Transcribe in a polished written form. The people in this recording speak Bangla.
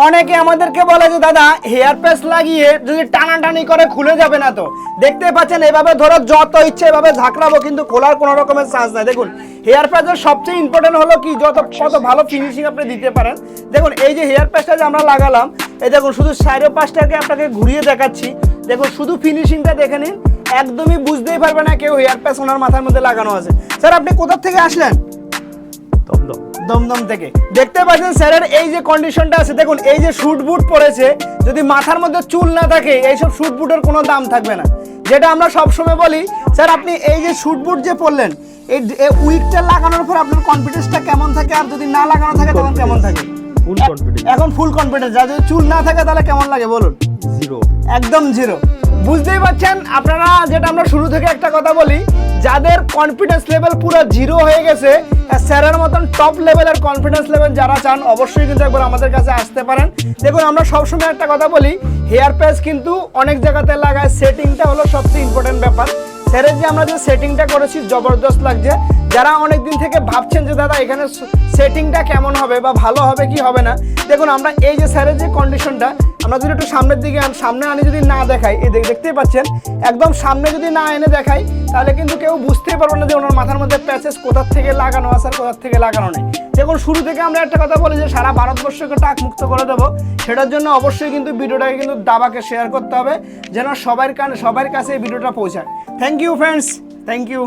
অনেকে আমাদেরকে বলে যে দাদা হেয়ার প্যাচ লাগিয়ে যদি টানাটানি করে খুলে যাবে না, তো দেখতে পাচ্ছেন এভাবে ধরো যত ইচ্ছে এভাবে ঝাঁকড়াবো কিন্তু খোলার কোনো রকমের চান্স নাই। দেখুন হেয়ার প্যাচের সবচেয়ে ইম্পর্টেন্ট হলো কি কত ভালো ফিনিশিং আপনি দিতে পারেন। দেখুন এই যে হেয়ার প্যাচটা যে আমরা লাগালাম, এই দেখুন শুধু সাইডে পাশটাকে আপনাকে ঘুরিয়ে দেখাচ্ছি, দেখুন শুধু ফিনিশিংটা দেখে নিন, একদমই বুঝতেই পারবে না কেউ হেয়ার প্যাচ ওনার মাথার মধ্যে লাগানো আছে। স্যার আপনি কোথা থেকে আসলেন? দমদম থেকে। দেখতে পাচ্ছেন স্যারের এই যে কন্ডিশনটা আছে, দেখুন এই যে শুট বুট পরেছে, যদি মাথার মধ্যে চুল না থাকে এইসব শুট বুটের কোনো দাম থাকবে না। যেটা আমরা সবসময় বলি, স্যার আপনি এই যে শুট বুট যে পরলেন, এই উইকটা লাগানোর পর আপনার কনফিডেন্সটা কেমন থাকে, আর যদি না লাগানো থাকে তখন কেমন থাকে? Full confidence. এখন ফুল কনফিডেন্স। আর যদি চুল না থাকে তাহলে কেমন লাগে বলুন? জিরো, একদম জিরো। বুঝতেই পারছেন আপনারা, যেটা আমরা শুরু থেকে একটা কথা বলি, যাদের কনফিডেন্স লেভেল পুরো জিরো হয়ে গেছে, স্যারের মতন টপ লেভেলের কনফিডেন্স লেভেল যারা চান অবশ্যই কিন্তু একবার আমাদের কাছে আসতে পারেন। দেখুন আমরা সবসময় একটা কথা বলি, হেয়ার প্যাচ কিন্তু অনেক জায়গাতে লাগায়, সেটিংটা হলো সবচেয়ে ইম্পর্টেন্ট ব্যাপার। স্যারের যে আমরা যে সেটিংটা করেছি জবরদস্ত লাগছে। যারা অনেক দিন থেকে ভাবছেন যে দাদা এখানে সেটিংটা কেমন হবে বা ভালো হবে কি হবে না, দেখুন আমরা এই যে স্যারের যে কন্ডিশনটা, আমরা যদি একটু সামনের দিকে সামনে আনি, যদি না দেখাই, এই দেখতেই পাচ্ছেন একদম সামনে যদি না এনে দেখাই তাহলে কিন্তু কেউ বুঝতেই পারবে না যে ওনার মাথার মধ্যে প্যাচেস কোথার থেকে লাগানো আছে আর কোথার থেকে লাগানো নেই। দেখুন শুরু থেকে আমরা একটা কথা বলি যে সারা ভারতবর্ষকে টাক মুক্ত করে দেবো, সেটার জন্য অবশ্যই কিন্তু ভিডিওটাকে কিন্তু দাবাকে শেয়ার করতে হবে, যেন সবার কাছে এই ভিডিওটা পৌঁছায়। Thank you friends, thank you.